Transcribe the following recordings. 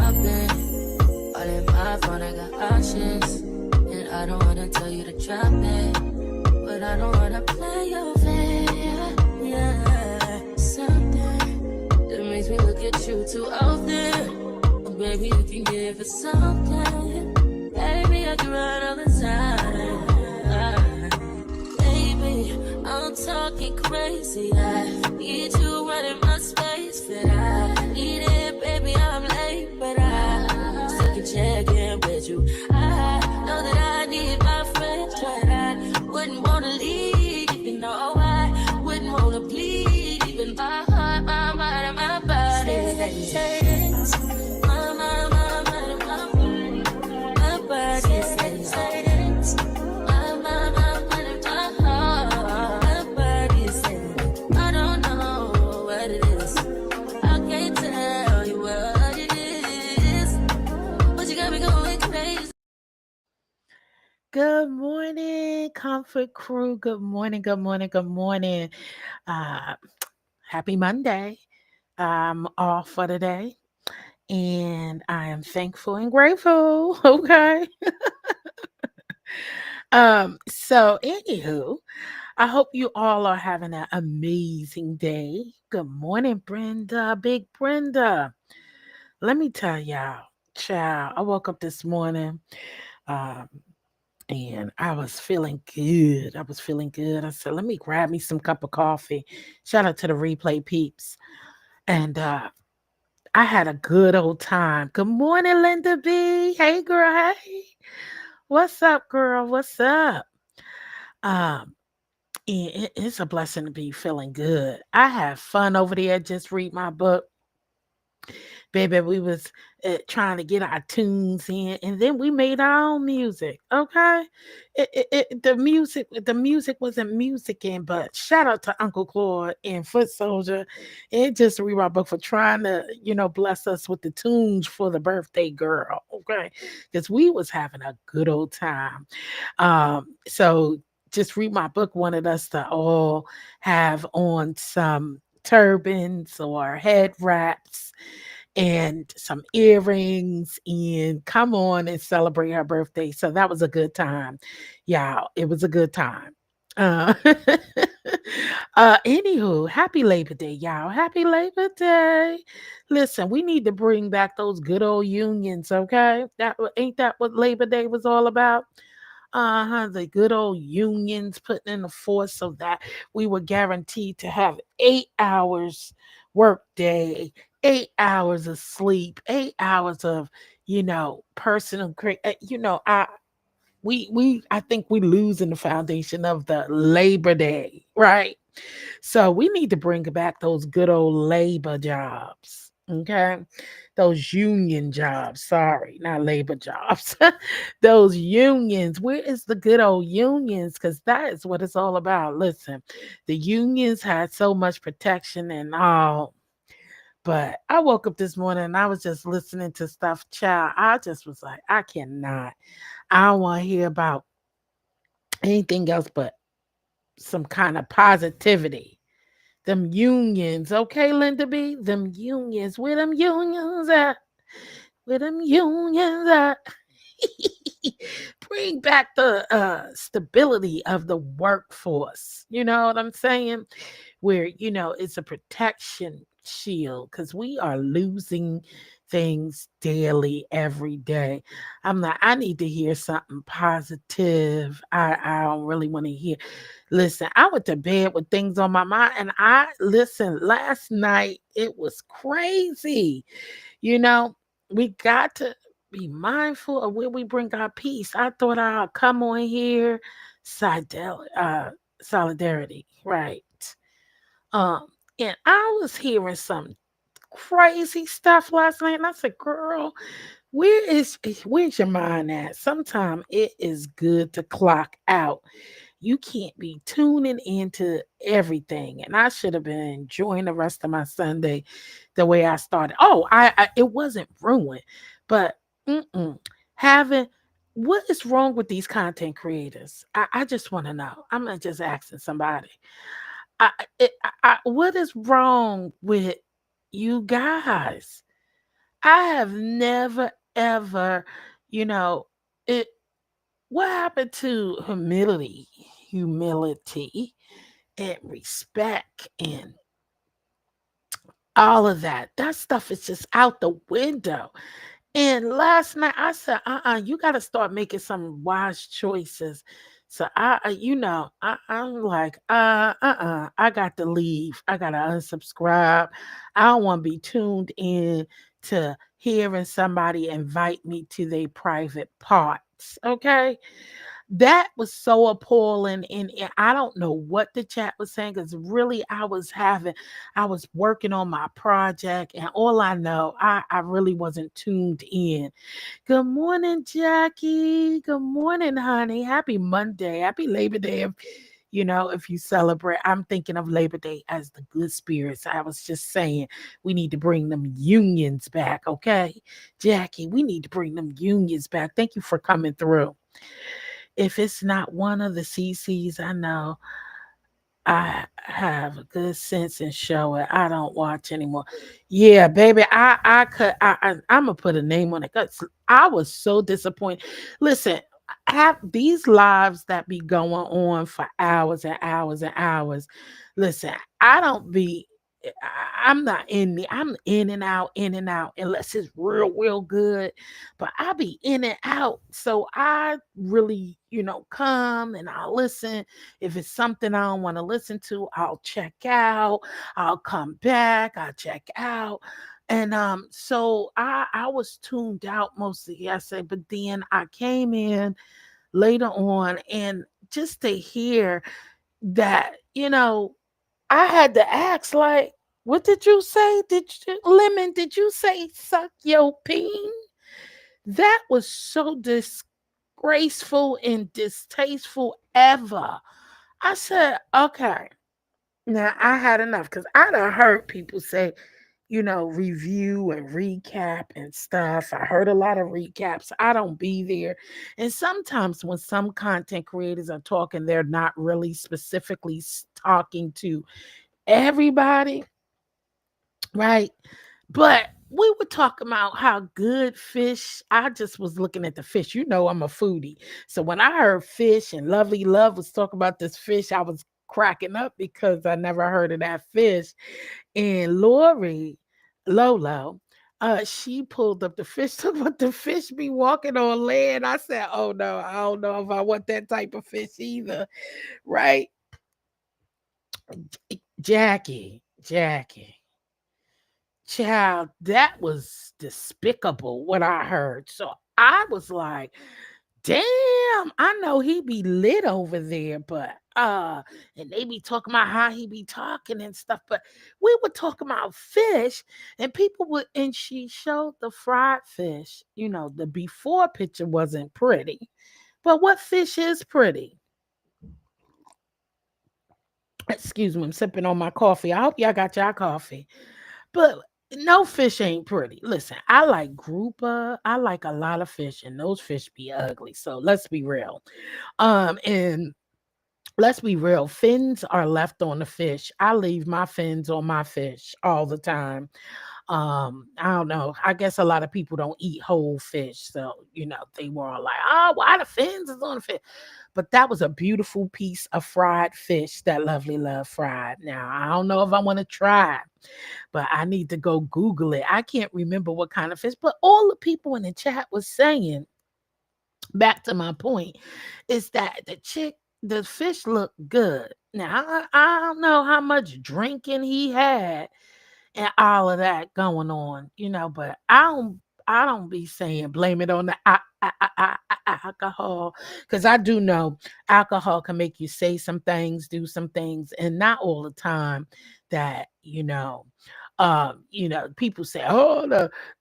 I've been. All in my phone, I got options. And I don't wanna tell you to drop it. But I don't wanna play your fair. Yeah, something that makes me look at you too often. Oh, baby, you can give it something. Baby, I can run all the time. Baby, I'm talking crazy. I need you running my space, but I need it, baby. I'm late, but I still can check in with you. I know that I need my friends, but I wouldn't wanna leave, even though I wouldn't wanna bleed, even my heart, my mind, and my body. Says, my mind, my mind, and my body. My body says, my mind, my mind, and my heart. My body says, I don't know what it is. I can't tell you what it is, but you got me going crazy. Good morning, Comfort Crew. Good morning, good morning, good morning. Uh, Happy Monday. I'm off for the day and I am thankful and grateful. Okay. So anywho, I hope you all are having an amazing day. Good morning, Brenda, Big Brenda. Let me tell y'all, child, I woke up this morning. Um, and I was feeling good. I was feeling good. I said, let me grab me some cup of coffee. Shout out to the replay peeps. And I had a good old time. Good morning, Linda B. Hey, girl. Hey. What's up, girl? What's up? Um, it's a blessing to be feeling good. I have fun over there. Just read my book. Baby, we was trying to get our tunes in, and then we made our own music. Okay, the music wasn't music in, but shout out to Uncle Claude and Foot Soldier, and just read my book for trying to bless us with the tunes for the birthday girl. Okay, because we was having a good old time. So just read my book wanted us to all have on some turbans or head wraps and some earrings and come on and celebrate her birthday. So that was a good time. Y'all, it was a good time. Uh, Anywho, happy Labor Day, y'all. Happy Labor Day. Listen, we need to bring back those good old unions, okay? Ain't that what Labor Day was all about? Uh-huh, the good old unions putting in the force so that we were guaranteed to have 8 hours work day, 8 hours of sleep, 8 hours of, personal I think we losing the foundation of the Labor Day, right? So we need to bring back those good old labor jobs. Okay. Those union jobs. Sorry, not labor jobs. Those unions. Where is the good old unions? Because that is what it's all about. Listen, the unions had so much protection and all. But I woke up this morning and I was just listening to stuff, child. I just was like, I cannot. I don't want to hear about anything else but some kind of positivity. Them unions, okay, Linda B? Them unions, where them unions at? Where them unions at? Bring back the stability of the workforce. You know what I'm saying? Where, it's a protection shield because we are losing things daily, every day. I'm like, I need to hear something positive. I don't really want to hear. Listen, I went to bed with things on my mind, and listen, last night it was crazy. You know, we got to be mindful of where we bring our peace. I thought I'd come on here, solidarity, right? Um, and I was hearing some crazy stuff last night, and I said, "Girl, where's your mind at?" Sometimes it is good to clock out. You can't be tuning into everything, and I should have been enjoying the rest of my Sunday the way I started. Oh, I it wasn't ruined, but having what is wrong with these content creators? I just want to know. I'm not just asking somebody. What is wrong with you guys? I have never ever, you know, it what happened to humility and respect and all of that. That stuff is just out the window. And last night I said, you got to start making some wise choices. So I'm like, I got to leave. I got to unsubscribe. I don't want to be tuned in to hearing somebody invite me to their private parts. Okay. That was so appalling, and I don't know what the chat was saying because really I was working on my project, and all I know, I really wasn't tuned in. Good morning, Jackie. Good morning, honey. Happy Monday. Happy Labor Day. If you celebrate, I'm thinking of Labor Day as the good spirits. I was just saying we need to bring them unions back, okay? Jackie, we need to bring them unions back. Thank you for coming through. If it's not one of the CCs, I know I have a good sense and show it. I don't watch anymore. Yeah, baby, I'm gonna put a name on it because I was so disappointed. Listen, have these lives that be going on for hours and hours and hours. Listen, I don't be. I'm not I'm in and out, unless it's real, real good. But I be in and out. So I really, come and I'll listen. If it's something I don't want to listen to, I'll check out. I'll come back. I'll check out. And so I was tuned out mostly yesterday, but then I came in later on and just to hear that, I had to ask, like, what did you say? Lemon, did you say suck your peen? That was so disgraceful and distasteful ever. I said, okay, now I had enough because I done heard people say, review and recap and stuff. I heard a lot of recaps. I don't be there. And sometimes when some content creators are talking, they're not really specifically talking to everybody, right? But we were talking about how good fish. I just was looking at the fish. I'm a foodie. So when I heard fish and Lovely Love was talking about this fish, I was cracking up because I never heard of that fish. And Lolo, she pulled up the fish, talking about the fish be walking on land. I said, oh no, I don't know if I want that type of fish either, right? Jackie. Child, that was despicable what I heard. So I was like, damn, I know he be lit over there, but and they be talking about how he be talking and stuff, but we were talking about fish and people would and she showed the fried fish. The before picture wasn't pretty. But what fish is pretty? Excuse me, I'm sipping on my coffee. I hope y'all got y'all coffee. But no fish ain't pretty. Listen, I like grouper. I like a lot of fish, and those fish be ugly. So let's be real. And let's be real. Fins are left on the fish. I leave my fins on my fish all the time. I don't know. I guess a lot of people don't eat whole fish. So, they were all like, oh, why the fins is on the fish? But that was a beautiful piece of fried fish that Lovely Love fried. Now, I don't know if I want to try it, but I need to go Google it. I can't remember what kind of fish, but all the people in the chat was saying, back to my point, is that the fish looked good. Now, I don't know how much drinking he had and all of that going on, but I don't be saying blame it on the alcohol, because I do know alcohol can make you say some things, do some things, and not all the time that people say, oh,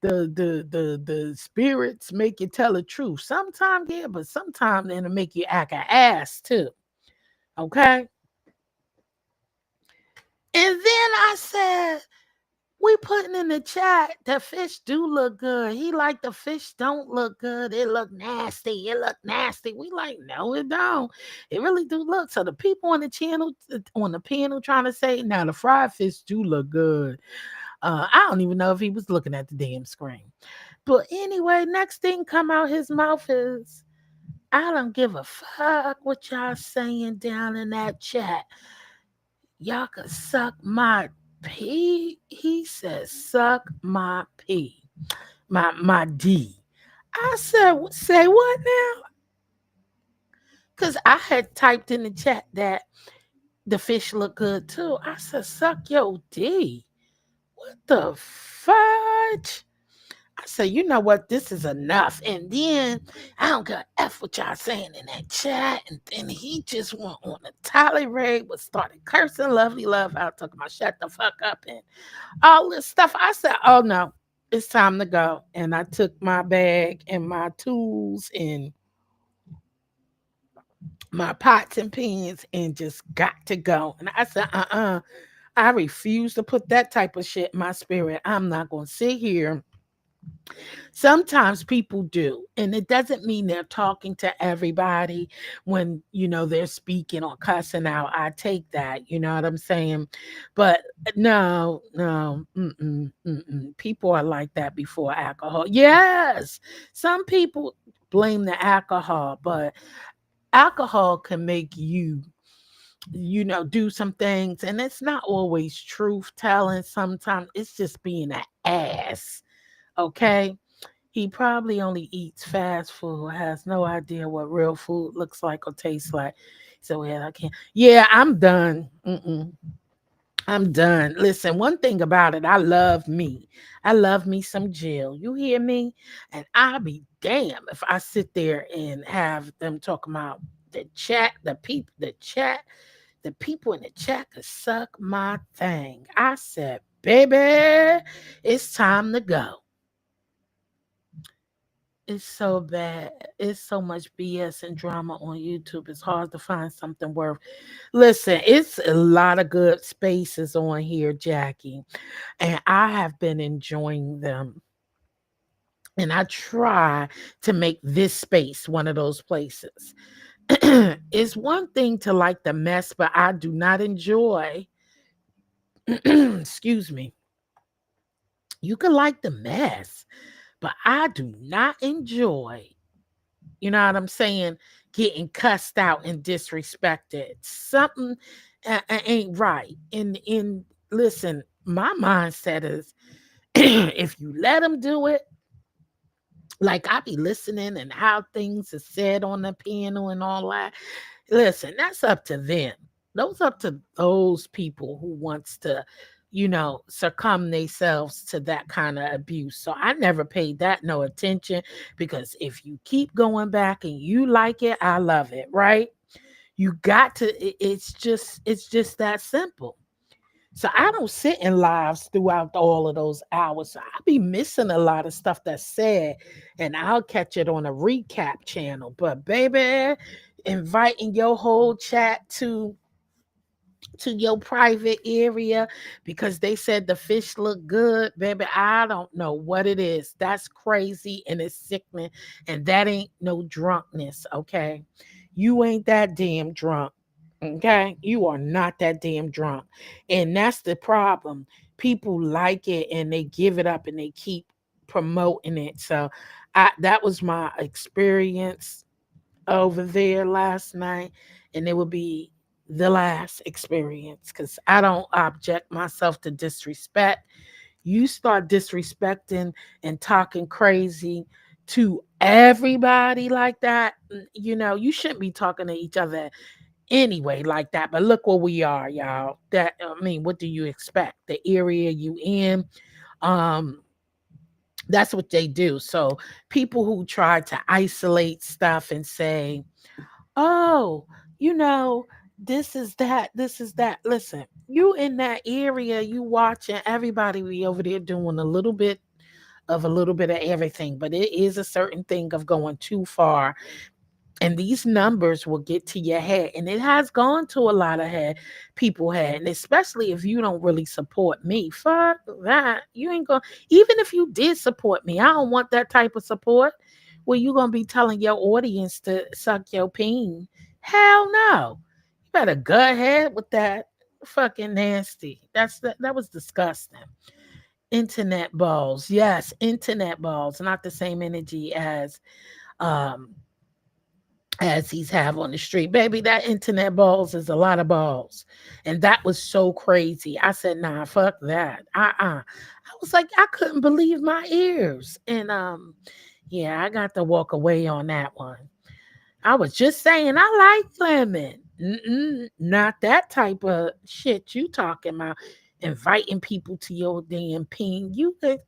the spirits make you tell the truth. Sometimes, yeah, but sometimes it'll make you act an ass too. Okay. And then I said, we putting in the chat the fish do look good. He like the fish don't look good. It look nasty. It look nasty. We like, no, it don't. It really do look. So the people on the channel, on the panel trying to say, now the fried fish do look good. I don't even know if he was looking at the damn screen. But anyway, next thing come out his mouth is, I don't give a fuck what y'all saying down in that chat. Y'all could suck my pee. He says, suck my pee. My D. I said, say what now? Because I had typed in the chat that the fish look good too. I said, suck your D. What the fudge? I said, you know what? This is enough. And then I don't give a F what y'all saying in that chat. And then he just went on a tirade, was started cursing Lovely Love out, talking about shut the fuck up and all this stuff. I said, oh no, it's time to go. And I took my bag and my tools and my pots and pans and just got to go. And I said, I refuse to put that type of shit in my spirit. I'm not going to sit here. Sometimes people do, and it doesn't mean they're talking to everybody when they're speaking or cussing out. I take that, you know what I'm saying? But no, no, people are like that before alcohol. Yes, some people blame the alcohol, but alcohol can make do some things, and it's not always truth telling. Sometimes it's just being an ass. Okay, he probably only eats fast food, has no idea what real food looks like or tastes like. So yeah, I can't. Yeah, I'm done. I'm done. Listen, one thing about it, I love me. I love me some Jill. You hear me? And I'll be damn if I sit there and have them talk about the chat, the people in the chat could suck my thing. I said, baby, it's time to go. It's so bad. It's so much BS and drama on YouTube. It's hard to find something worth. Listen, it's a lot of good spaces on here, Jackie, and I have been enjoying them. And I try to make this space one of those places. It's one thing to like the mess, but I do not enjoy. Excuse me. You can like the mess, but I do not enjoy, you know what I'm saying, getting cussed out and disrespected. Something ain't right. And listen, my mindset is if you let them do it, like I be listening and how things are said on the piano and all that. Listen, that's up to them. Those up to those people who wants to, succumb themselves to that kind of abuse. So I never paid that no attention, because if you keep going back and you like it, I love it, right? You got to, it's just that simple. So I don't sit in lives throughout all of those hours. So I'll be missing a lot of stuff that's said, and I'll catch it on a recap channel. But baby, inviting your whole chat to your private area because they said the fish look good, baby, I don't know what it is. That's crazy and it's sickening, and that ain't no drunkenness, okay? You ain't that damn drunk. Okay, you are not that damn drunk. And that's the problem. People like it and they give it up and they keep promoting it. So that was my experience over there last night, and it will be the last experience because I don't object myself to disrespect. You start disrespecting and talking crazy to everybody like that, you shouldn't be talking to each other anyway like that. But look where we are, y'all. That, I mean, what do you expect? The area you in, um that's what they do. So people who try to isolate stuff and say, oh, you know this is that, listen, you in that area, you watching everybody be over there doing a little bit of everything, but it is a certain thing of going too far, and these numbers will get to your head, and it has gone to a lot of people head, and especially if you don't really support me, fuck that. You ain't gonna, even if you did support me, I don't want that type of support where you gonna be telling your audience to suck your peen. Hell no. You better go ahead with that. Fucking nasty. That was disgusting. Internet balls. Yes, internet balls. Not the same energy um as he's have on the street. Baby, that internet balls is a lot of balls. And that was so crazy. I said, nah, fuck that. I was like, I couldn't believe my ears. And yeah, I got to walk away on that one. I was just saying I like lemon. Not that type of shit you talking about. Inviting people to your damn ping.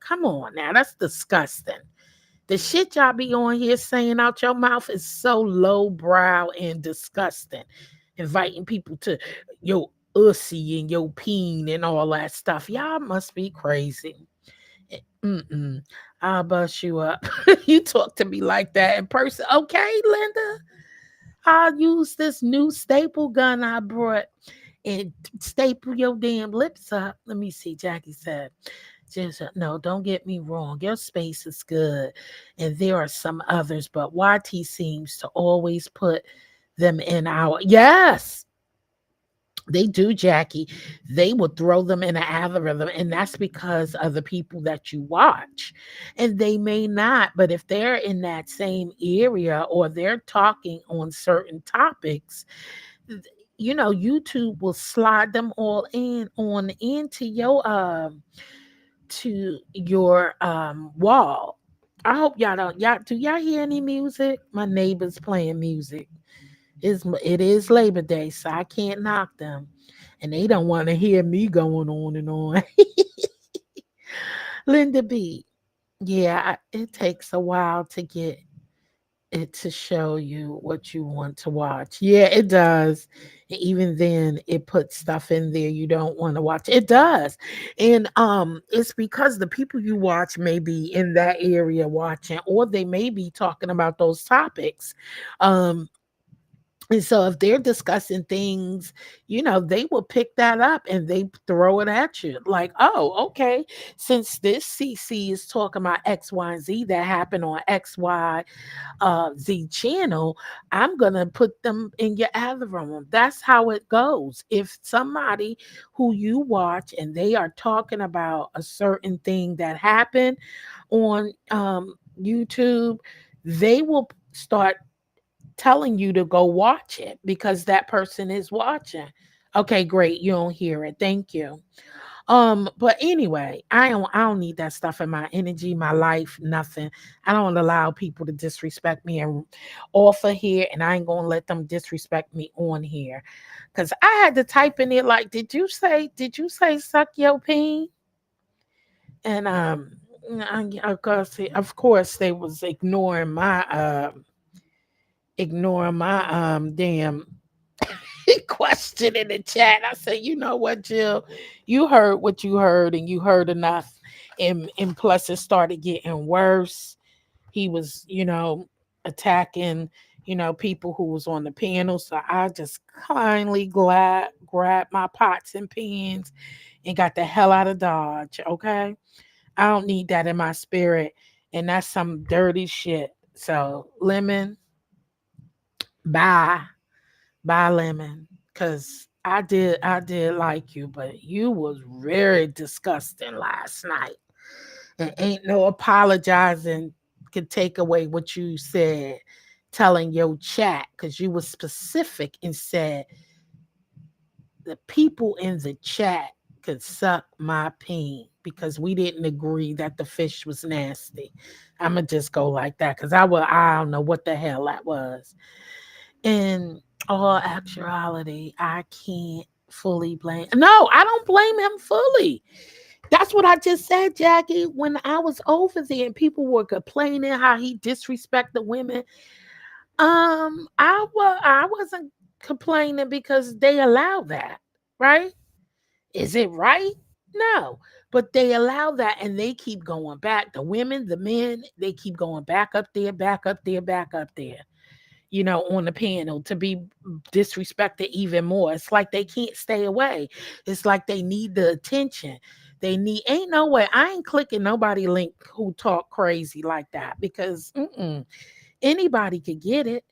Come on now. That's disgusting. The shit y'all be on here saying out your mouth is so lowbrow and disgusting. Inviting people to your ussy and your peen and all that stuff. Y'all must be crazy. Mm-mm. I'll bust you up. You talk to me like that in person. Okay, Linda? I'll use this new staple gun I brought and staple your damn lips up. Let me see. Jackie said, just no, don't get me wrong. Your space is good. And there are some others, but YT seems to always put them in our. Yes, they do, Jackie. They will throw them in an algorithm, and that's because of the people that you watch. And they may not, but if they're in that same area or they're talking on certain topics, YouTube will slide them all in on into your wall. I hope y'all don't y'all do y'all hear any music? My neighbor's playing music. It is Labor Day, so I can't knock them. And they don't want to hear me going on and on. Linda B. Yeah, it takes a while to get it to show you what you want to watch. Yeah, it does. And even then, it puts stuff in there you don't want to watch. It does. And it's because the people you watch may be in that area watching, or they may be talking about those topics. Um, and so if they're discussing things, they will pick that up and they throw it at you. Like, oh, okay, since this CC is talking about X, Y, and Z that happened on XYZ channel, I'm gonna put them in your algorithm. That's how it goes. If somebody who you watch and they are talking about a certain thing that happened on YouTube, they will start telling you to go watch it because that person is watching. Okay, great. You don't hear it. Thank you. But anyway, I don't need that stuff in my energy, my life, nothing. I don't allow people to disrespect me and offer here, and I ain't gonna let them disrespect me on here. Cause I had to type in it like, did you say suck your peen? And of course they was ignoring my damn question in the chat. I said, you know what, Jill, you heard what you heard, and you heard enough. And plus, it started getting worse. He was, attacking, people who was on the panel. So I just kindly grabbed my pots and pans and got the hell out of Dodge. Okay, I don't need that in my spirit, and that's some dirty shit. So lemon, bye. Bye, Lemon. Cause I did like you, but you was very disgusting last night. And ain't no apologizing could take away what you said, telling your chat, because you was specific and said the people in the chat could suck my peen because we didn't agree that the fish was nasty. I'ma just go like that because I don't know what the hell that was. In all actuality, I can't fully blame. No, I don't blame him fully. That's what I just said, Jackie. When I was over there and people were complaining how he disrespected women, I wasn't complaining because they allow that, right? Is it right? No, but they allow that and they keep going back. The women, the men, they keep going back up there, back up there, back up there, on the panel to be disrespected even more. It's like they can't stay away. It's like they need the attention. Ain't no way. I ain't clicking nobody link who talk crazy like that because anybody could get it.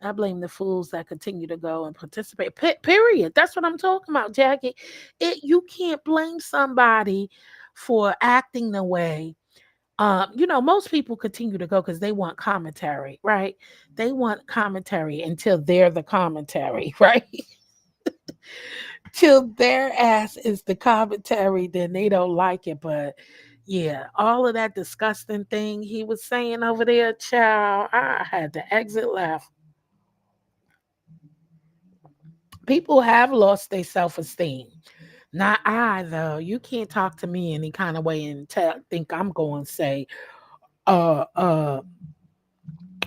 I blame the fools that continue to go and participate. Period. That's what I'm talking about, Jackie. You can't blame somebody for acting the way. Most people continue to go because they want commentary, right? They want commentary until they're the commentary, right? Till their ass is the commentary, then they don't like it. But yeah, all of that disgusting thing he was saying over there, child, I had to exit left. People have lost their self esteem. Not I, though. You can't talk to me any kind of way and think I'm going to say, uh, uh,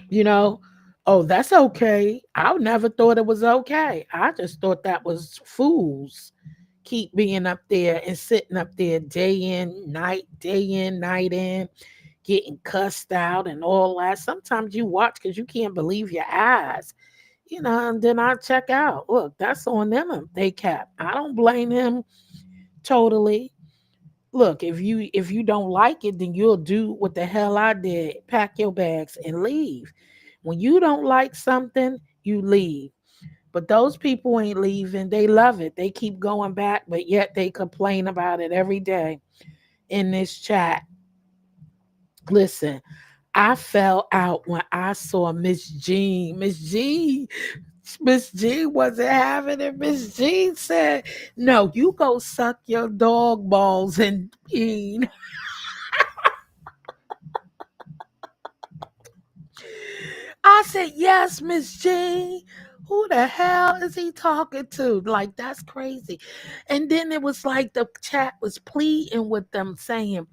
you know, oh, that's okay. I never thought it was okay. I just thought that was fools. Keep being up there and sitting up there day in, night in, getting cussed out and all that. Sometimes you watch because you can't believe your eyes, and then I check out. Look, that's on them. They cap. I don't blame him totally. Look, if you don't like it, then you'll do what the hell I did. Pack your bags and leave. When you don't like something, you leave. But those people ain't leaving. They love it. They keep going back, but yet they complain about it every day in this chat. Listen, I fell out when I saw Miss Jean. Miss Jean wasn't having it. Miss Jean said, "No, you go suck your dog balls and peen." I said, "Yes, Miss Jean. Who the hell is he talking to? Like, that's crazy." And then it was like the chat was pleading with them, saying,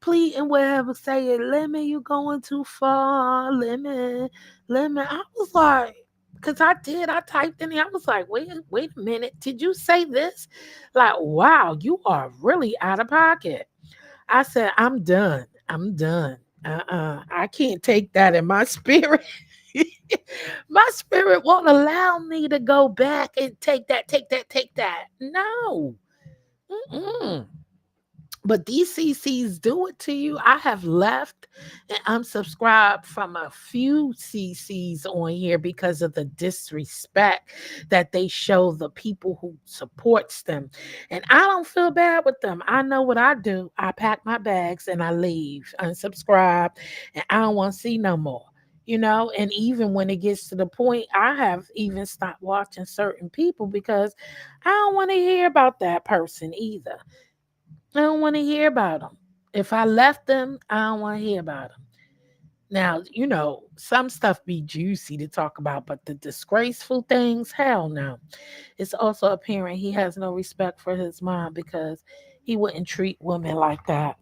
pleading with him, saying, "Lemon, you going too far. Lemon, Lemon." I was like, because I typed in there. I was like, wait a minute. Did you say this? Like, wow, you are really out of pocket. I said, I'm done. I'm done. I can't take that in my spirit. My spirit won't allow me to go back and take that. No. Mm-mm. But these CCs do it to you. I have left and unsubscribed from a few CCs on here because of the disrespect that they show the people who supports them. And I don't feel bad with them. I know what I do. I pack my bags and I leave, unsubscribe, and I don't want to see no more. And even when it gets to the point, I have even stopped watching certain people because I don't want to hear about that person either. I don't want to hear about them. If I left them, I don't want to hear about them. Now, some stuff be juicy to talk about, but the disgraceful things, hell no. It's also apparent he has no respect for his mom because he wouldn't treat women like that.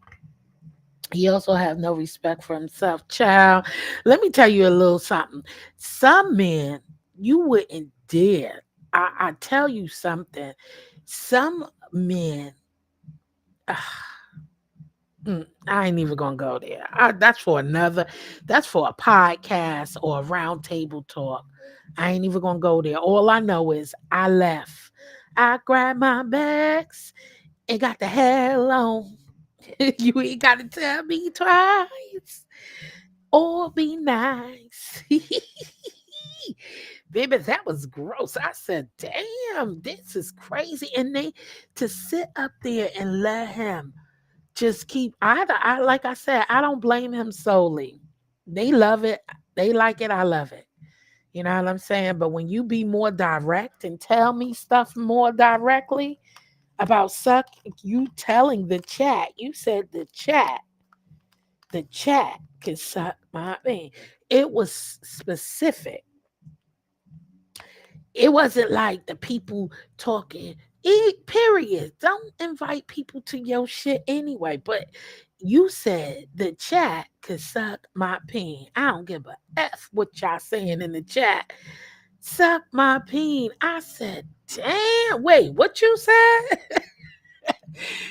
He also has no respect for himself. Child, let me tell you a little something. Some men, you wouldn't dare. I tell you something. Some men, I ain't even gonna go there. That's for a podcast or a round table talk. I ain't even gonna go there. All I know is I left. I grabbed my bags and got the hell on. You ain't gotta tell me twice or be nice. Baby, that was gross. I said, damn, this is crazy. And they to sit up there and let him just keep I like I said, I don't blame him solely. They love it. They like it. I love it. You know what I'm saying? But when you be more direct and tell me stuff more directly about suck, you telling the chat, you said the chat can suck my man. It was specific. It wasn't like the people talking. Period. Don't invite people to your shit anyway. But you said the chat could suck my peen. I don't give a F what y'all saying in the chat. Suck my peen. I said, damn. Wait, what you said?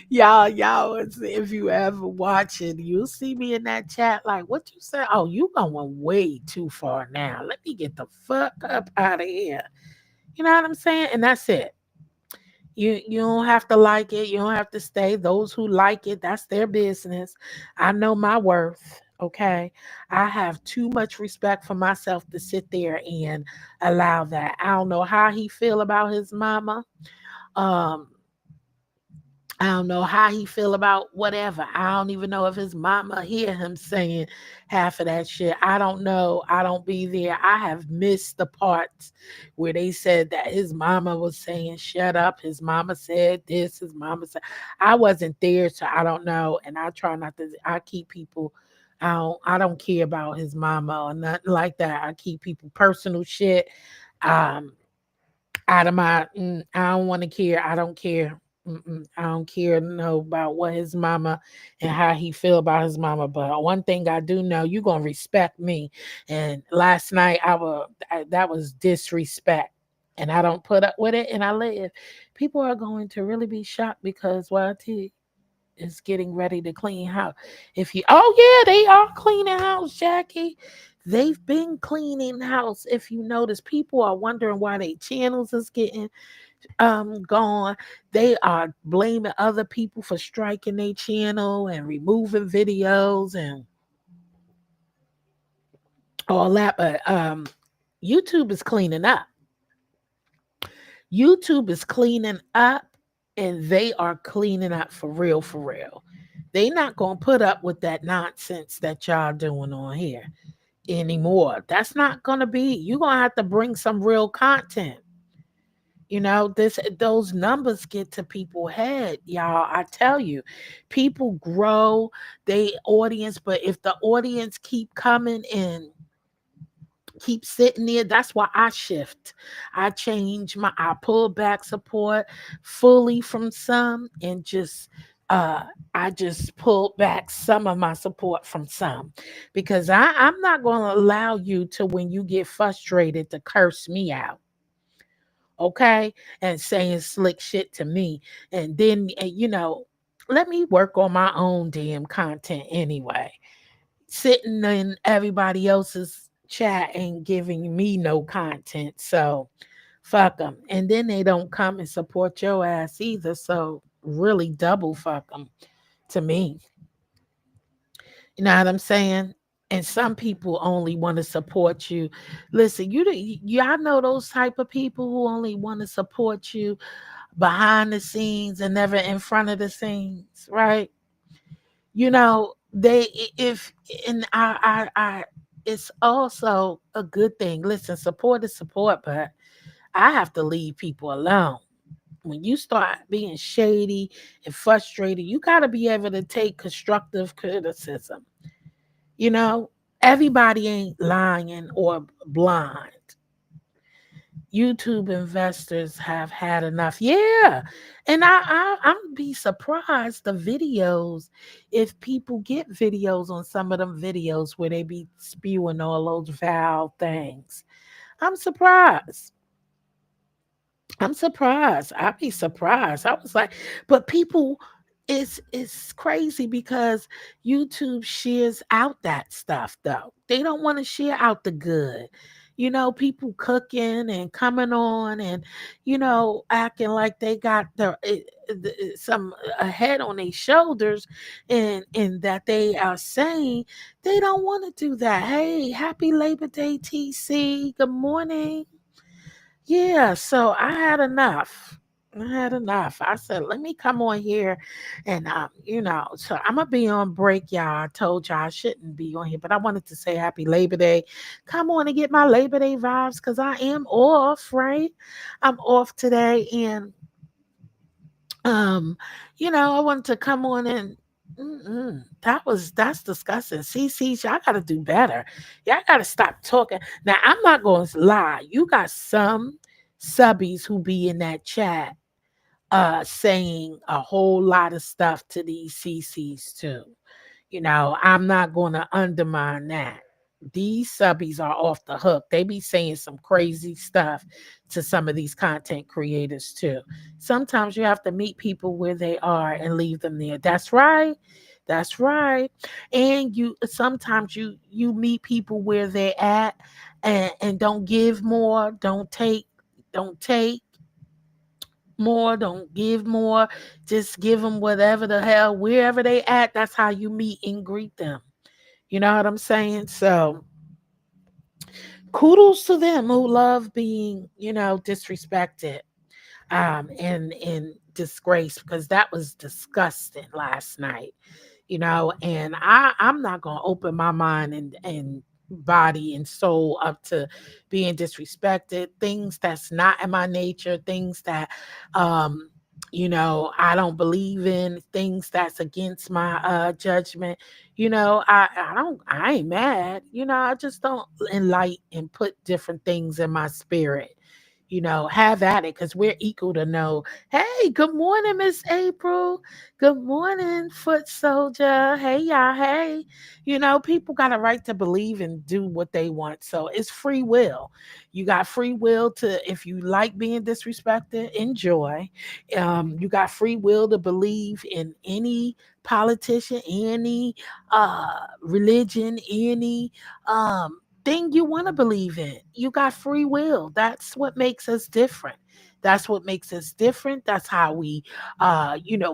Y'all, if you ever watch it, you'll see me in that chat. Like, what you said? Oh, you going way too far now. Let me get the fuck up out of here. You know what I'm saying? And that's it. You don't have to like it. You don't have to stay. Those who like it, that's their business. I know my worth. Okay. I have too much respect for myself to sit there and allow that. I don't know how he feel about his mama. Um, I don't know how he feel about whatever. I don't even know if his mama hear him saying half of that shit. I don't know. I don't be there. I have missed the parts where they said that his mama was saying shut up. His mama said this. His mama said I wasn't there, so I don't know. And I try not to. I keep people. I don't care about his mama or nothing like that. I keep people personal shit. Um, out of my I don't want to care. I don't care. I don't care no about what his mama and how he feel about his mama. But one thing I do know, you gonna respect me. And last night that was disrespect, and I don't put up with it, and I live. People are going to really be shocked because YT is getting ready to clean house. If you, oh yeah, they are cleaning house, Jackie. They've been cleaning house. If you notice, people are wondering why their channels is getting gone. They are blaming other people for striking their channel and removing videos and all that. But YouTube is cleaning up. YouTube is cleaning up, and they are cleaning up for real, for real. They not gonna put up with that nonsense that y'all doing on here anymore. That's not gonna be. You're gonna have to bring some real content. This those numbers get to people's head, y'all. I tell you, people grow they audience, but if the audience keep coming and keep sitting there, that's why I shift. I pull back support fully from some and just uh I just pulled back some of my support from some because I'm not gonna allow you to when you get frustrated to curse me out, okay, and saying slick shit to me. And then, let me work on my own damn content anyway. Sitting in everybody else's chat and giving me no content. So fuck them. And then they don't come and support your ass either. So really double fuck them to me. You know what I'm saying? And some people only want to support you. Listen, y'all know those type of people who only want to support you behind the scenes and never in front of the scenes, right? They if and I it's also a good thing. Listen, support is support, but I have to leave people alone. When you start being shady and frustrated, you got to be able to take constructive criticism. You know, everybody ain't lying or blind. YouTube investors have had enough. Yeah. And I'm be surprised the videos, if people get videos on some of them videos where they be spewing all those foul things. I'm surprised. I'm surprised. I'd be surprised. I was like, but people, it's crazy because YouTube shares out that stuff though. They don't want to share out the good. People cooking and coming on and acting like they got some head on their shoulders, and that they are saying they don't want to do that. Hey, happy Labor Day, TC. Good morning. Yeah, so I had enough. I had enough. I said, let me come on here and so I'm gonna be on break, y'all. I told y'all I shouldn't be on here, but I wanted to say happy Labor Day. Come on and get my Labor Day vibes because I am off, right? I'm off today, and um, I wanted to come on and that's disgusting. CC, y'all gotta do better. Y'all gotta stop talking. Now I'm not gonna lie. You got some subbies who be in that chat saying a whole lot of stuff to these CCs too. I'm not gonna undermine that. These subbies are off the hook. They be saying some crazy stuff to some of these content creators too. Sometimes you have to meet people where they are and leave them there. That's right. That's right. And you sometimes you meet people where they're at, and don't give more, don't take more, don't give more. Just give them whatever the hell, wherever they at. That's how you meet and greet them. You know what I'm saying? So kudos to them who love being, disrespected. in disgrace, because that was disgusting last night, and I'm not gonna open my mind and body and soul up to being disrespected, things that's not in my nature, things that um I don't believe in, things that's against my judgment. I ain't mad. I just don't enlight and put different things in my spirit. Have at it, because we're equal to know. Hey, good morning, Miss April. Good morning, foot soldier. Hey, y'all. Hey, people got a right to believe and do what they want. So it's free will. You got free will to, if you like being disrespected, enjoy. You got free will to believe in any politician, any religion, any thing you want to believe in. You got free will. That's what makes us different. That's what makes us different. That's how we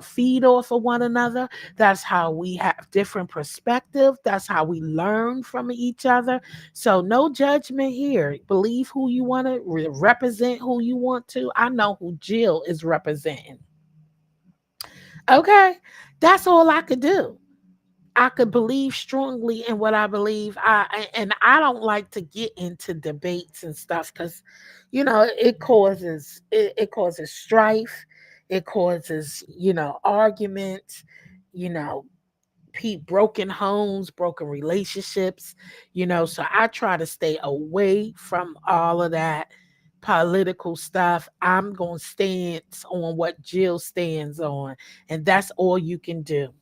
feed off of one another. That's how we have different perspective. That's how we learn from each other. So no judgment here. Believe who you want to represent, who you want to. I know who Jill is representing. Okay, that's all I could do. I could believe strongly in what I believe. And I don't like to get into debates and stuff, because it causes strife, it causes arguments, you know broken homes, broken relationships. So I try to stay away from all of that political stuff. I'm going to stand on what Jill stands on, and that's all you can do,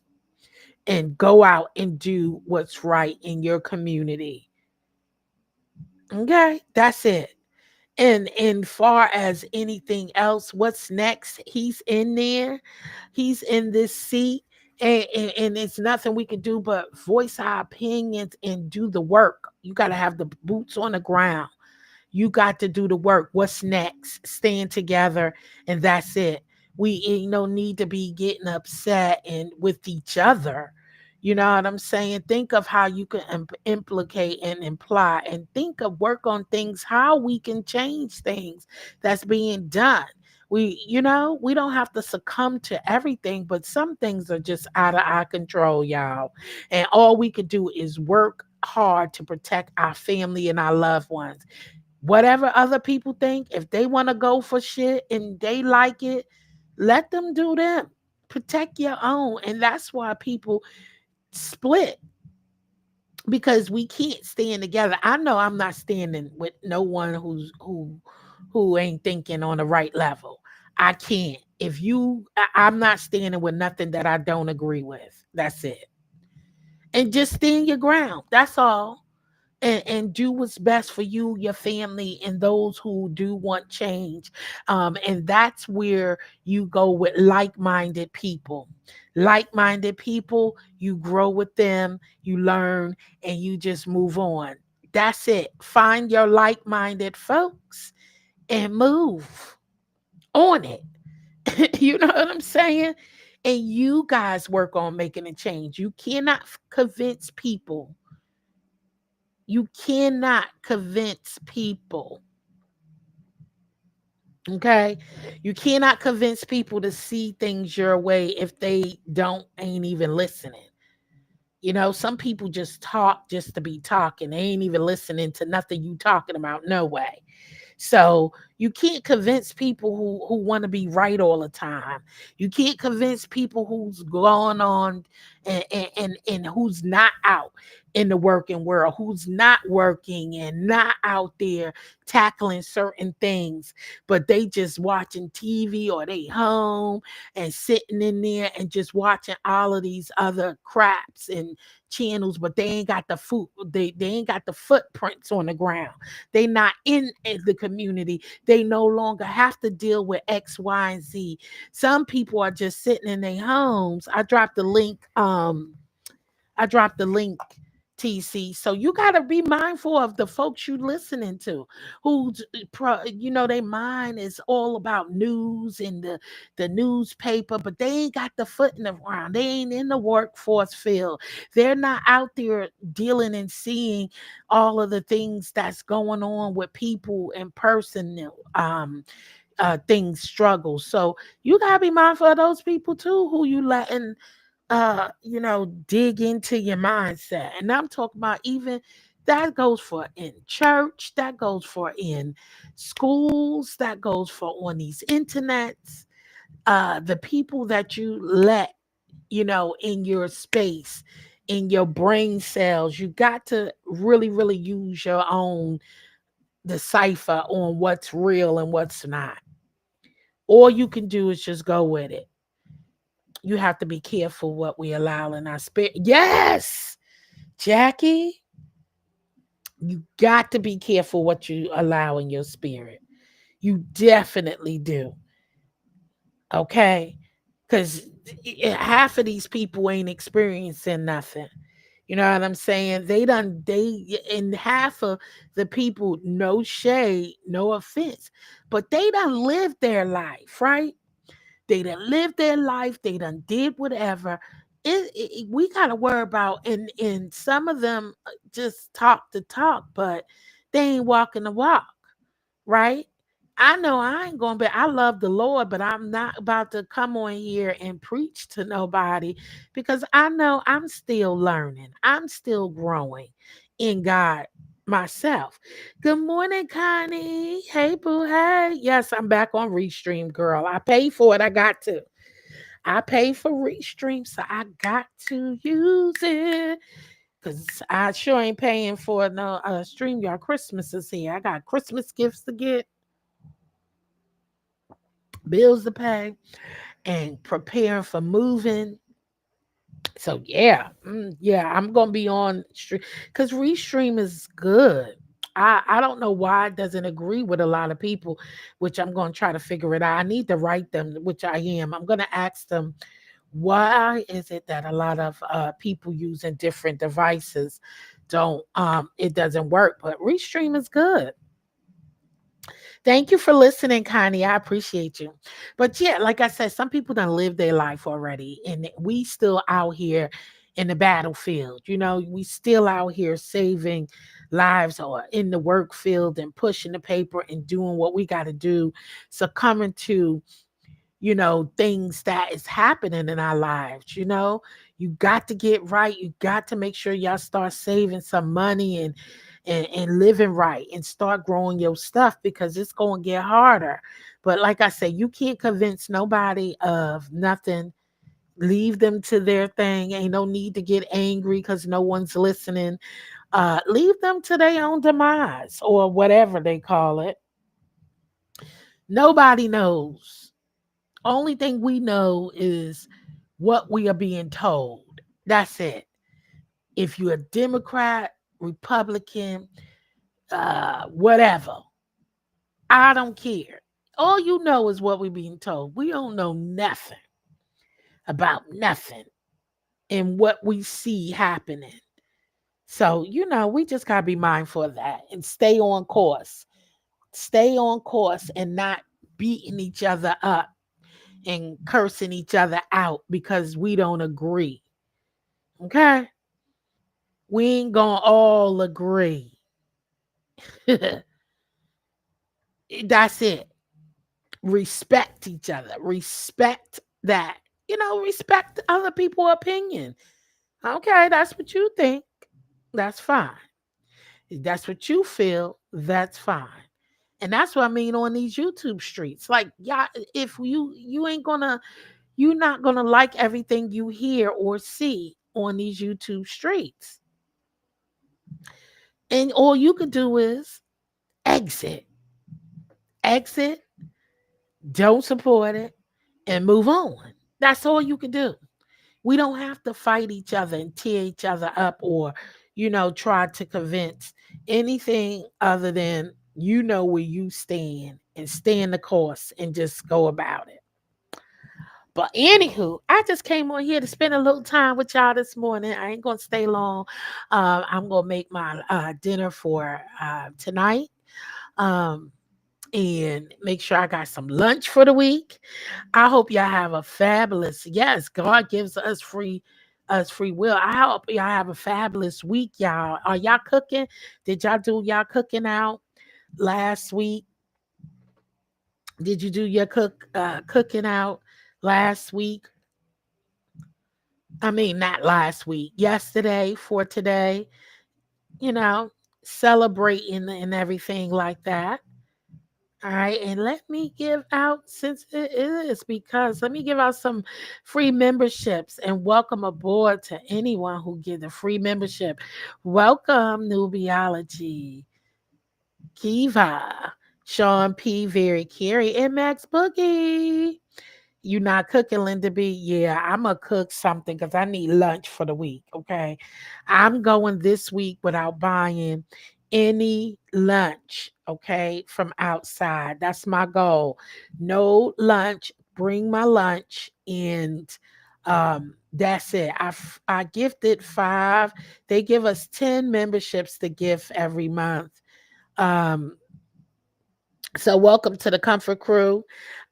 and go out and do what's right in your community. Okay, that's it. And far as anything else, what's next? He's in there. He's in this seat. And it's nothing we can do but voice our opinions and do the work. You got to have the boots on the ground. You got to do the work. What's next? Stand together, and that's it. We need to be getting upset and with each other. You know what I'm saying? Think of how you can implicate and imply, and think of work on things, how we can change things that's being done. We don't have to succumb to everything, but some things are just out of our control, y'all. And all we could do is work hard to protect our family and our loved ones. Whatever other people think, if they want to go for shit and they like it, let them do them. Protect your own. And that's why people split, because we can't stand together. I know I'm not standing with no one who ain't thinking on the right level. I can't. I'm not standing with nothing that I don't agree with. That's it. And just stand your ground. That's all. And do what's best for you, your family, and those who do want change. And that's where you go with like-minded people. Like-minded people, you grow with them, you learn, and you just move on. That's it. Find your like-minded folks and move on it. You know what I'm saying? And you guys work on making a change. You cannot convince people. You cannot convince people. Okay. You cannot convince people to see things your way if they don't ain't even listening. Some people just talk just to be talking. They ain't even listening to nothing you talking about. No way. So you can't convince people who want to be right all the time. You can't convince people who's going on and who's not out in the working world, who's not working and not out there tackling certain things, but they just watching TV, or they home and sitting in there and just watching all of these other craps and channels, but they ain't got the food, they ain't got the footprints on the ground. They not in the community. They no longer have to deal with X, Y, and Z. Some people are just sitting in their homes. I dropped the link. TC. So you got to be mindful of the folks you listening to, who's their mind is all about news and the newspaper, but they ain't got the foot in the ground. They ain't in the workforce field. They're not out there dealing and seeing all of the things that's going on with people in person. things struggle. So you gotta be mindful of those people too, who you letting dig into your mindset. And I'm talking about even that goes for in church, that goes for in schools, that goes for on these internets. The people that you let, in your space, in your brain cells, you got to really, really use your own decipher on what's real and what's not. All you can do is just go with it. You have to be careful what we allow in our spirit. Yes, Jackie, you got to be careful what you allow in your spirit. You definitely do. Okay. Because half of these people ain't experiencing nothing. You know what I'm saying? And half of the people, no shade, no offense, but they done lived their life, right? They done lived their life. They done did whatever. We gotta worry about, and some of them just talk the talk, but they ain't walking the walk, right? I know I ain't gonna be. I love the Lord, but I'm not about to come on here and preach to nobody because I know I'm still learning. I'm still growing in God myself. Good morning, Connie. Hey, boo. Hey. Yes, I'm back on Restream, girl. I paid for it. I got to. I pay for Restream, so I got to use it. Cause I sure ain't paying for no stream. Y'all, Christmas is here. I got Christmas gifts to get, bills to pay, and preparing for moving. So yeah, yeah, I'm gonna be on stream because Restream is good. I don't know why it doesn't agree with a lot of people, which I'm gonna try to figure it out. I need to write them, which I am. I'm gonna ask them why is it that a lot of people using different devices don't it doesn't work, but Restream is good. Thank you for listening, Connie. I appreciate you. But yeah, like I said, some people don't live their life already, and we still out here in the battlefield. We still out here saving lives or in the work field and pushing the paper and doing what we got to do, succumbing to things that is happening in our lives. You got to get right. You got to make sure y'all start saving some money and living right and start growing your stuff because it's going to get harder. But like I said, you can't convince nobody of nothing. Leave them to their thing. Ain't no need to get angry because no one's listening. Leave them to their own demise or whatever they call it. Nobody knows. Only thing we know is what we are being told. That's it. If you're a Democrat, Republican, whatever, I don't care. All you know is what we're being told. We don't know nothing about nothing and what we see happening. So, we just got to be mindful of that and stay on course. Stay on course and not beating each other up and cursing each other out because we don't agree. Okay? We ain't gonna all agree. That's it. Respect each other. Respect that. Respect other people's opinion. Okay, that's what you think. That's fine. If that's what you feel, that's fine. And that's what I mean on these YouTube streets. Like, yeah, if you ain't gonna you're not gonna like everything you hear or see on these YouTube streets. And all you can do is exit. Exit, don't support it, and move on. That's all you can do. We don't have to fight each other and tear each other up or, try to convince anything other than where you stand and stand the course and just go about it. But anywho, I just came on here to spend a little time with y'all this morning. I ain't gonna stay long. I'm gonna make my dinner for tonight. Um, and make sure I got some lunch for the week. I hope y'all have a fabulous, yes, God gives us free will. I hope y'all have a fabulous week, y'all. Are y'all cooking? Did y'all do y'all cooking out last week? Did you do your cooking out last week? I mean, not last week, yesterday for today, you know, celebrating and everything like that. All right, and let me give out since it is because let me give out some free memberships and welcome aboard to anyone who get a free membership. Welcome, Nubiology, Kiva, Sean P, Very Carey, and Max Boogie. You not cooking, Linda B? Yeah, I'm gonna cook something because I need lunch for the week. Okay, I'm going this week without buying any lunch. Okay, from outside. That's my goal. No lunch. Bring my lunch, and that's it. I gifted 5. They give us 10 memberships to gift every month. Um, so, welcome to the Comfort Crew.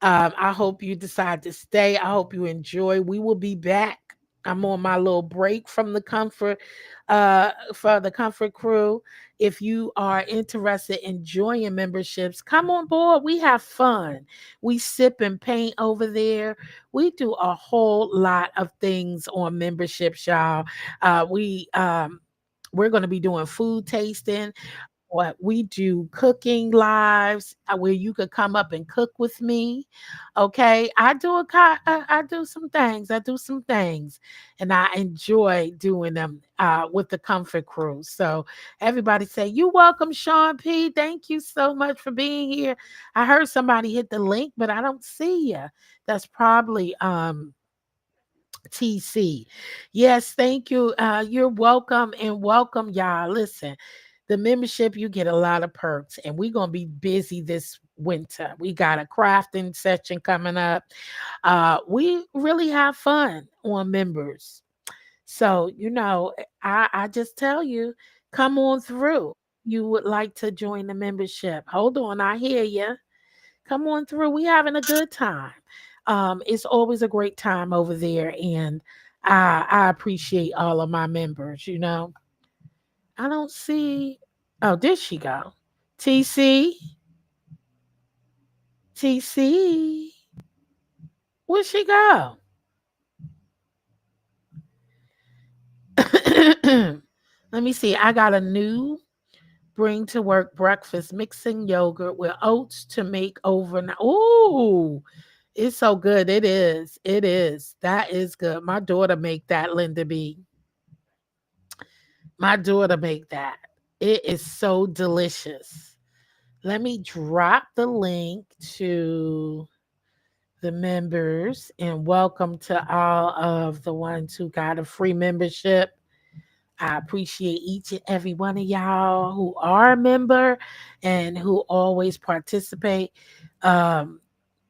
I hope you decide to stay. I hope you enjoy. We will be back. I'm on my little break from the comfort for the Comfort Crew. If you are interested in joining memberships, come on board. We have fun. We sip and paint over there. We do a whole lot of things on memberships, y'all. We're going to be doing food tasting. What we do cooking lives where you could come up and cook with me. Okay, I do some things. I do some things, and I enjoy doing them with the Comfort Crew. So everybody say you welcome, Sean P. Thank you so much for being here. I heard somebody hit the link, but I don't see you. That's probably TC. Yes, thank you. You're welcome and welcome, y'all. Listen, the membership, you get a lot of perks, and we're going to be busy this winter. We got a crafting session coming up. We really have fun on members. So, I just tell you, come on through. You would like to join the membership. Hold on, I hear you. Come on through. We having a good time. It's always a great time over there, and I appreciate all of my members. I don't see. Oh, did she go? TC, TC, where'd she go? Let me see. I got a new bring to work breakfast mixing yogurt with oats to make overnight. Ooh, it's so good. It is. It is. That is good. My daughter make that, Linda B. My daughter make that. It is so delicious. Let me drop the link to the members and welcome to all of the ones who got a free membership. I appreciate each and every one of y'all who are a member and who always participate. Um,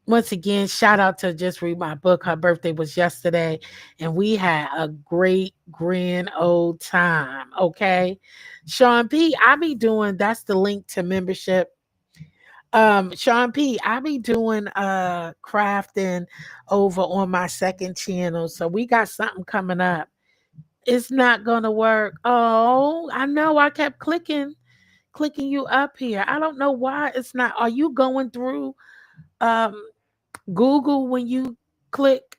Once again, shout out to Just Read My Book. Her birthday was yesterday, and we had a great, grand old time. Okay. Sean P, I be doing that's the link to membership. Sean P, I be doing crafting over on my second channel. So we got something coming up. It's not gonna work. Oh, I know I kept clicking you up here. I don't know why it's not. Are you going through um Google when you click?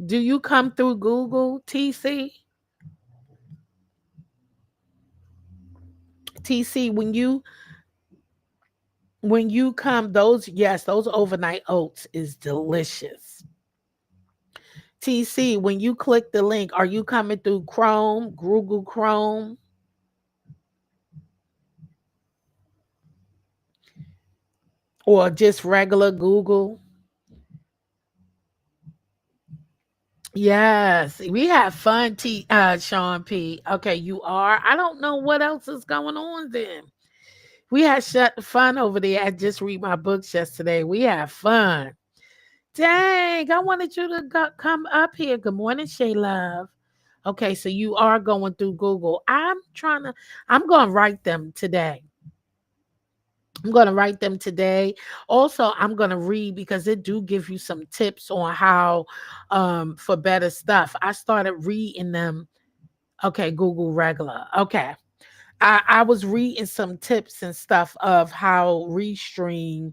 Do you come through Google, TC? TC, when you come, those overnight oats is delicious. TC, when you click the link, are you coming through Chrome, Google Chrome, or just regular Google? Yes, we have fun, Sean P. Okay, you are. I don't know what else is going on then. We had shut fun over there. I just read my books yesterday. We had fun. Dang, I wanted you to come up here. Good morning, Shay Love. Okay, so you are going through Google. I'm going to write them today. I'm going to write them today. Also, I'm going to read because it do give you some tips on how for better stuff. I started reading them. Okay, Google regular. Okay. I was reading some tips and stuff of how Restream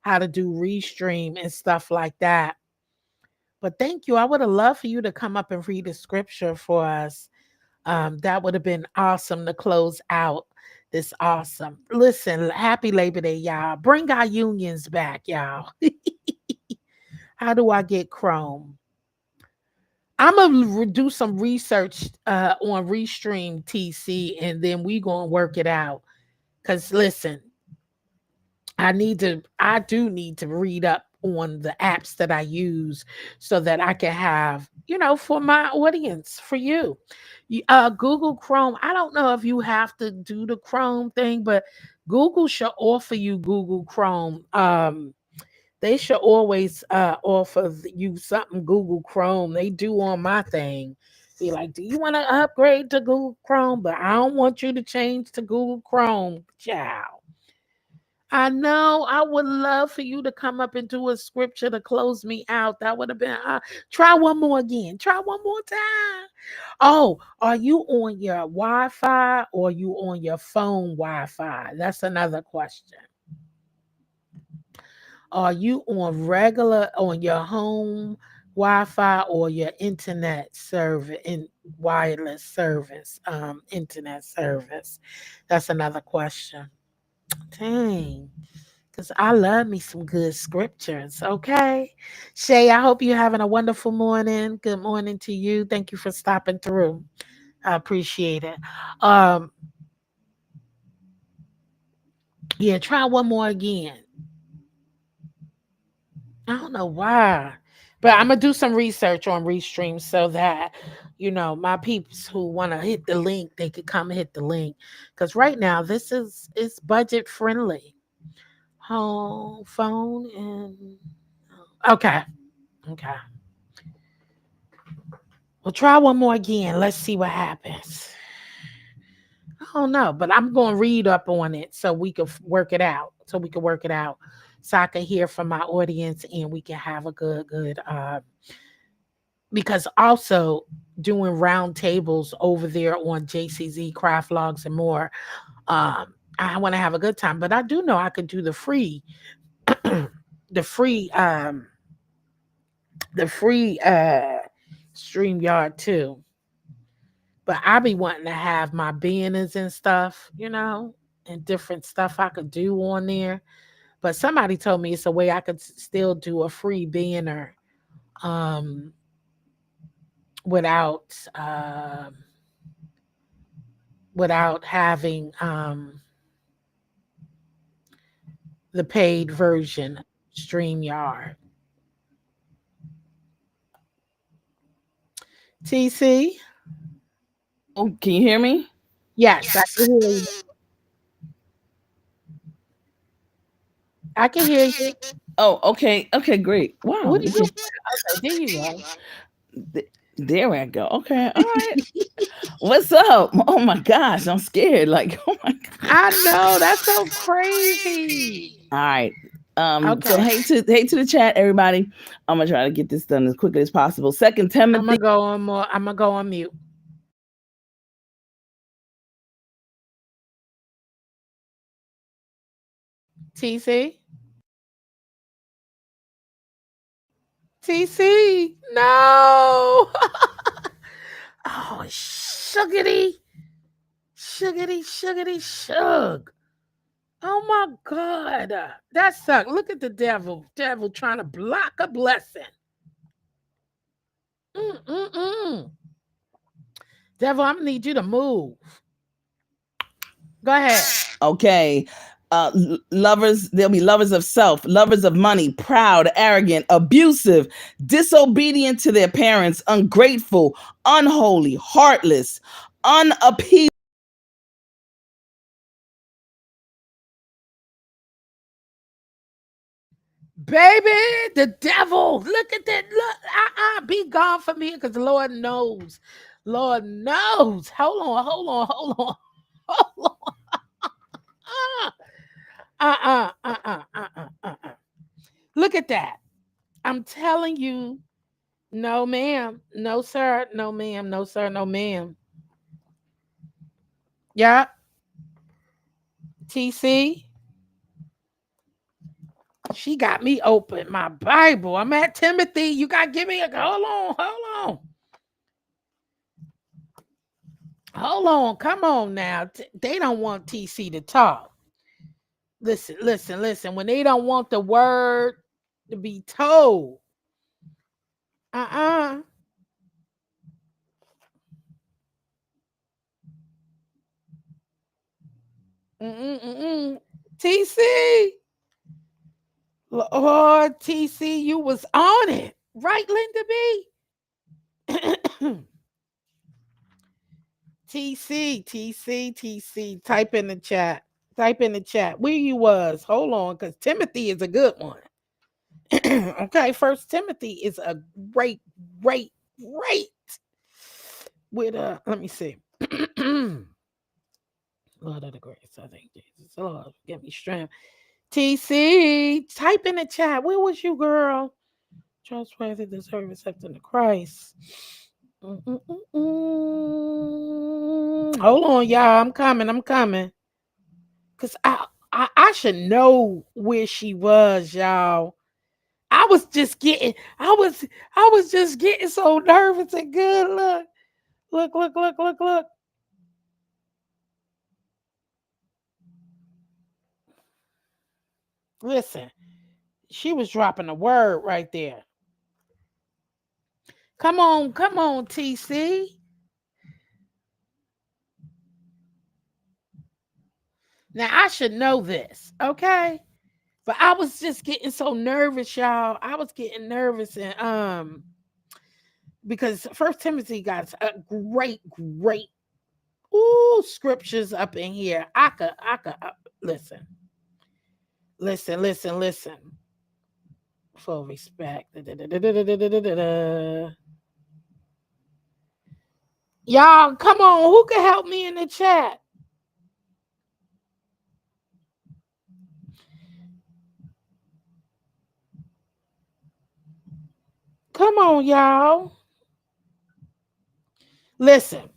how to do Restream and stuff like that. But thank you. I would have loved for you to come up and read the scripture for us. That would have been awesome to close out this awesome. Listen, happy Labor Day, y'all. Bring our unions back, y'all. How do I get Chrome? I'm gonna do some research on Restream TC, and then we gonna work it out. Cause listen, I do need to read up on the apps that I use so that I can have, for my audience, for you. Google Chrome, I don't know if you have to do the Chrome thing, but Google should offer you Google Chrome. They should always offer you something Google Chrome. They do on my thing. Be like, do you want to upgrade to Google Chrome? But I don't want you to change to Google Chrome, child. I know. I would love for you to come up and do a scripture to close me out. That would have been. Try one more again. Try one more time. Oh, are you on your Wi-Fi or are you on your phone Wi-Fi? That's another question. Are you on your home Wi-Fi or your internet service in wireless service, internet service? That's another question. Dang. Because I love me some good scriptures. Okay. Shay, I hope you're having a wonderful morning. Good morning to you. Thank you for stopping through. I appreciate it. Um, yeah, try one more again. I don't know why. But I'm gonna do some research on Restream so that my peeps who want to hit the link, they could come hit the link. Because right now this is it's budget friendly. Home phone and okay. Okay. We'll try one more again. Let's see what happens. I don't know, but I'm going to read up on it so we can work it out. So I can hear from my audience and we can have a good. Because also doing round tables over there on JCZ Craft Logs and more. I want to have a good time, but I do know I could do the free, the free, the free StreamYard too. But I be wanting to have my banners and stuff, and different stuff I could do on there. But somebody told me it's a way I could still do a free banner um, without without having the paid version StreamYard. TC, Oh, can you hear me? yes, I can hear you. I can hear you. Oh, okay. Okay, great. Wow. What are you doing? Okay, there you go. There we go. Okay. All right. What's up? Oh my gosh, I'm scared. Like, oh my god. I know that's so crazy. All right. So Okay, hey to the chat, everybody. I'm gonna try to get this done as quickly as possible. Second I'm gonna Timothy. go on more. I'm gonna go on mute. TC, TC, no. Oh, sugary, shug. Oh my God, that sucked. Look at the devil trying to block a blessing. Mm-mm-mm. Devil, I'm gonna need you to move. Go ahead. Okay. Lovers, there'll be lovers of self, lovers of money, proud, arrogant, abusive, disobedient to their parents, ungrateful, unholy, heartless, unappeasable. Baby, the devil. Look at that. Look, be gone from here because the Lord knows. Lord knows. Hold on. Hold on. Uh. Look at that. I'm telling you, no, ma'am. No, sir. No, ma'am. No, sir. No, ma'am. Yeah. TC. She got me open my Bible. I'm at Timothy. You got to give me a hold on. Hold on. Come on now. They don't want TC to talk. Listen. When they don't want the word to be told. TC. Lord, TC, you was on it. Right, Linda B? TC. Type in the chat. Where you was. Hold on, because Timothy is a good one. Okay, First Timothy is a great. With let me see. Lord of the grace, I think Jesus. Lord, give me strength. TC, type in the chat. Where was you, girl? Trustworthy, deserve accepting the Christ. Hold on, y'all. I'm coming. Cause I should know where she was, y'all. I was just getting so nervous and good. Look. Listen, she was dropping a word right there. Come on, TC. Now I should know this, okay? But I was just getting so nervous, y'all. I was getting nervous and because First Timothy got a great scriptures up in here. I could listen. Full respect. Y'all, come on. Who can help me in the chat? Come on, y'all. Listen.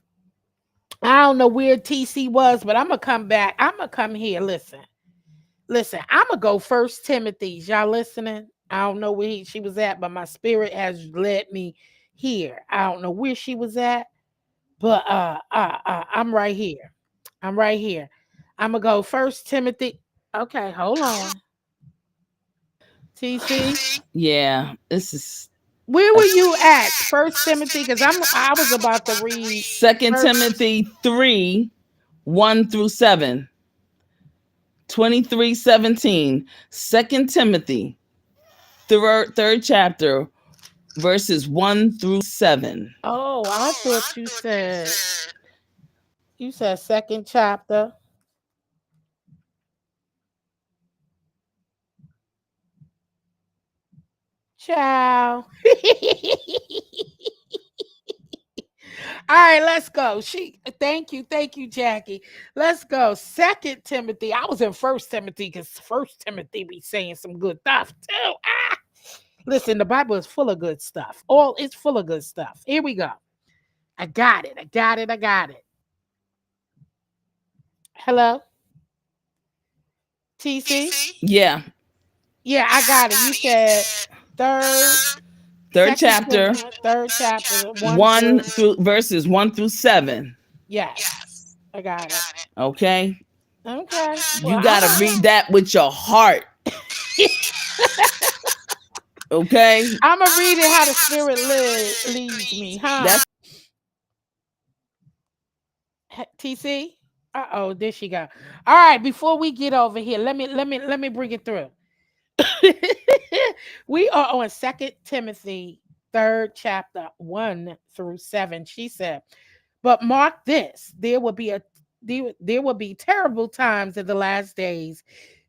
I don't know where TC was, but I'm going to come back. I'm going to come here. Listen. I'm going to go First Timothy. Y'all listening? I don't know where she was at, but my spirit has led me here. I don't know where she was at, but I'm right here. I'm going to go First Timothy. Okay, hold on. TC? Yeah, this is. Where were you at? First Timothy, because I was about to read 2 Timothy 3, 1-7. 23:17. 2 Timothy, third chapter, verses 1-7. Oh, I thought you said second chapter. Ciao. All right, let's go. Thank you, Jackie. Let's go. 2 Timothy. I was in First Timothy because First Timothy be saying some good stuff too. Listen, the Bible is full of good stuff. It's full of good stuff. Here we go. I got it. Hello? TC? Yeah, I got it. You said third chapter, 1 through verses 1-7. Yes. I got it. Okay. Well, you gotta read that with your heart. Okay. I'm gonna read it how the Spirit leads me, huh? TC. Oh, there she go. All right. Before we get over here, let me bring it through. We are on 2 Timothy 3rd chapter 1-7. She said, "But mark this: there will be terrible times in the last days.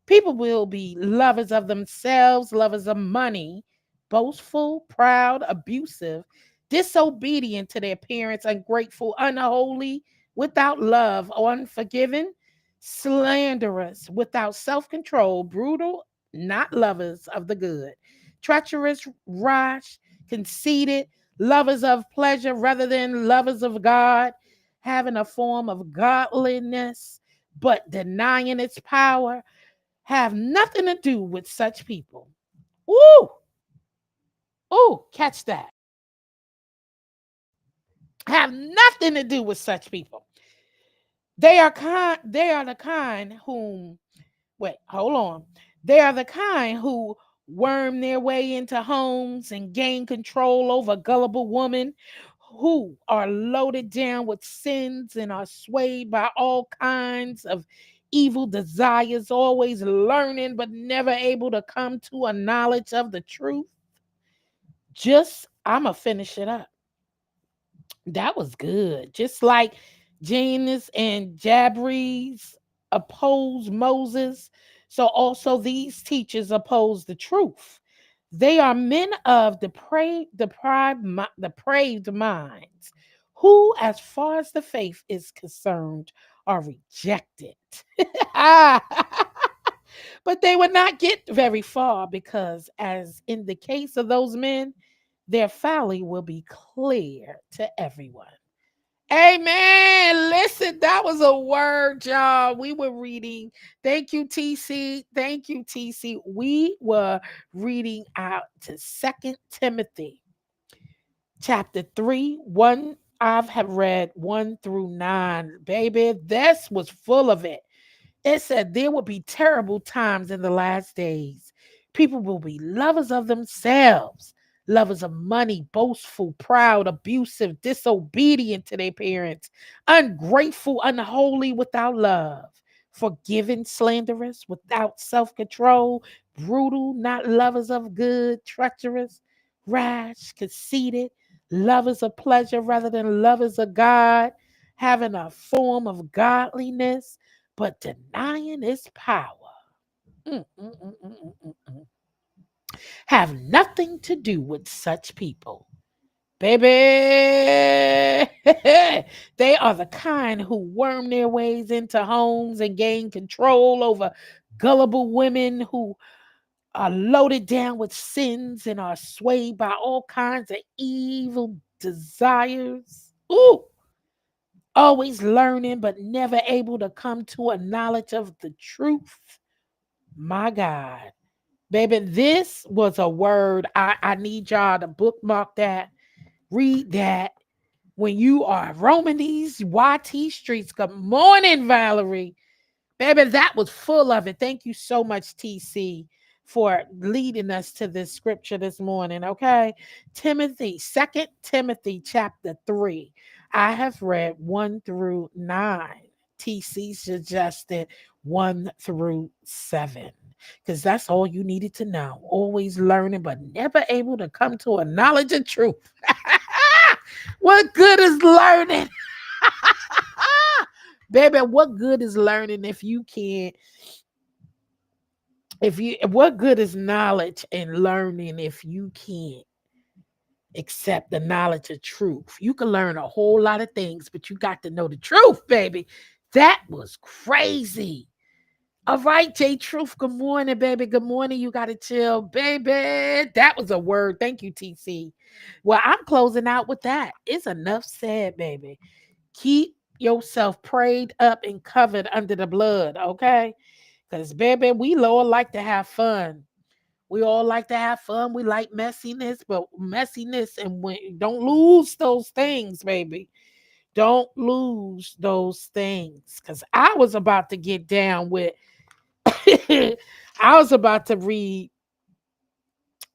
People will be lovers of themselves, lovers of money, boastful, proud, abusive, disobedient to their parents, ungrateful, unholy, without love, unforgiving, slanderous, without self-control, brutal, not lovers of the good, treacherous, rash, conceited, lovers of pleasure rather than lovers of God, having a form of godliness, but denying its power. have nothing to do with such people. Ooh, ooh, catch that. Have nothing to do with such people. They are the kind whom wait, hold on. They are the kind who worm their way into homes and gain control over gullible women who are loaded down with sins and are swayed by all kinds of evil desires, always learning but never able to come to a knowledge of the truth. Just, I'm going to finish it up. That was good. Just like Janus and Jabries oppose Moses, so also these teachers oppose the truth. They are men of depraved minds who, as far as the faith is concerned, are rejected. But they would not get very far because, as in the case of those men, their folly will be clear to everyone. Amen. Listen, that was a word, y'all. We were reading. Thank you, TC. Thank you, TC. We were reading out to Second Timothy, chapter 3, 1. I have read 1 through 9. Baby, this was full of it. It said there will be terrible times in the last days. People will be lovers of themselves, lovers of money, boastful, proud, abusive, disobedient to their parents, ungrateful, unholy, without love, forgiving, slanderous, without self control, brutal, not lovers of good, treacherous, rash, conceited, lovers of pleasure rather than lovers of God, having a form of godliness but denying its power. Mm, mm, mm, mm, mm, mm, mm. Have nothing to do with such people. Baby, they are the kind who worm their ways into homes and gain control over gullible women who are loaded down with sins and are swayed by all kinds of evil desires. Ooh, always learning but never able to come to a knowledge of the truth. My God. Baby, this was a word. I need y'all to bookmark that, read that when you are roaming these YT streets. Good morning, Valerie. Baby, that was full of it. Thank you so much, TC, for leading us to this scripture this morning. Okay. Timothy, Second Timothy chapter 3. I have read 1 through 9. TC suggested 1 through 7. Because that's all you needed to know. Always learning, but never able to come to a knowledge of truth. What good is learning? Baby, what good is learning if you can't, what good is knowledge and learning if you can't accept the knowledge of truth? You can learn a whole lot of things, but you got to know the truth, baby. That was crazy. All right, J Truth. Good morning, baby. Good morning. You got to chill, baby. That was a word. Thank you, TC. Well, I'm closing out with that. It's enough said, baby. Keep yourself prayed up and covered under the blood, okay? Because, baby, we all like to have fun. We all like to have fun. We like messiness, but messiness, and when, don't lose those things, baby. Don't lose those things. Because I was about to get down with, I was about to read,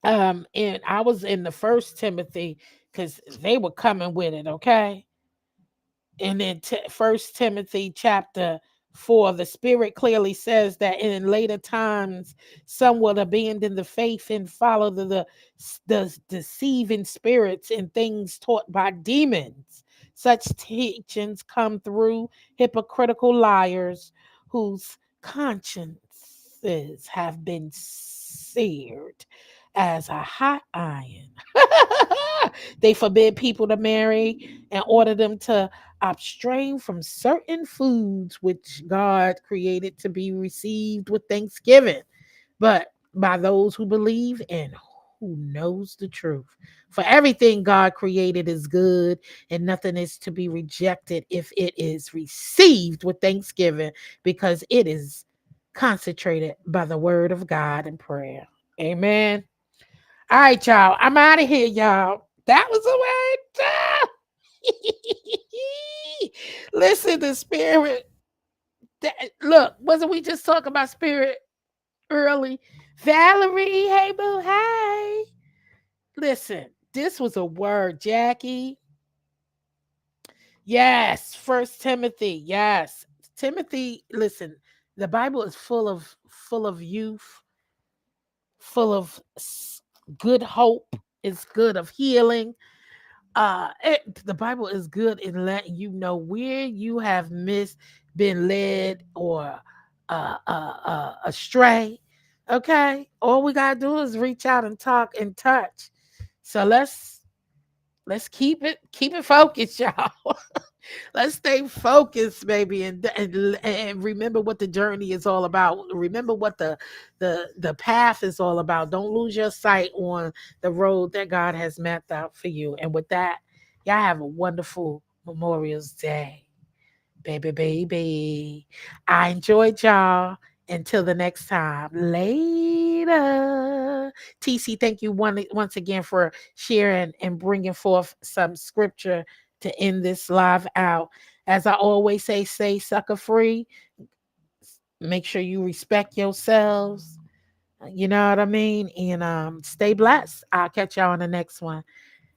and I was in the First Timothy because they were coming with it, okay? And in First Timothy chapter 4, the Spirit clearly says that in later times some will abandon the faith and follow the deceiving spirits and things taught by demons. Such teachings come through hypocritical liars whose consciences have been seared as a hot iron. They forbid people to marry and order them to abstain from certain foods which God created to be received with thanksgiving, but by those who believe and who knows the truth. For everything God created is good, and nothing is to be rejected if it is received with thanksgiving, because it is concentrated by the word of God and prayer. Amen. All right, y'all. I'm out of here, y'all. That was a word. Listen, the spirit. Look, wasn't we just talking about spirit early? Valerie, hey boo, hey. Listen, this was a word, Jackie. Yes, First Timothy. Yes, Timothy. Listen, the Bible is full of youth, full of good hope. It's good of healing. The Bible is good in letting you know where you have been led or astray. Okay, all we gotta do is reach out and talk and touch. So let's keep it focused, y'all. Let's stay focused, baby, and remember what the journey is all about. Remember what the path is all about. Don't lose your sight on the road that God has mapped out for you. And with that, y'all have a wonderful Memorial's Day, baby. I enjoyed y'all. Until the next time, later. TC, thank you once again for sharing and bringing forth some scripture to end this live out. As I always say, stay sucker free. Make sure you respect yourselves. You know what I mean? And stay blessed. I'll catch y'all on the next one.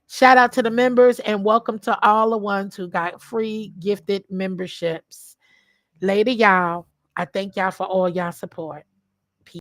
Shout out to the members and welcome to all the ones who got free gifted memberships. Later, y'all. I thank y'all for all y'all support.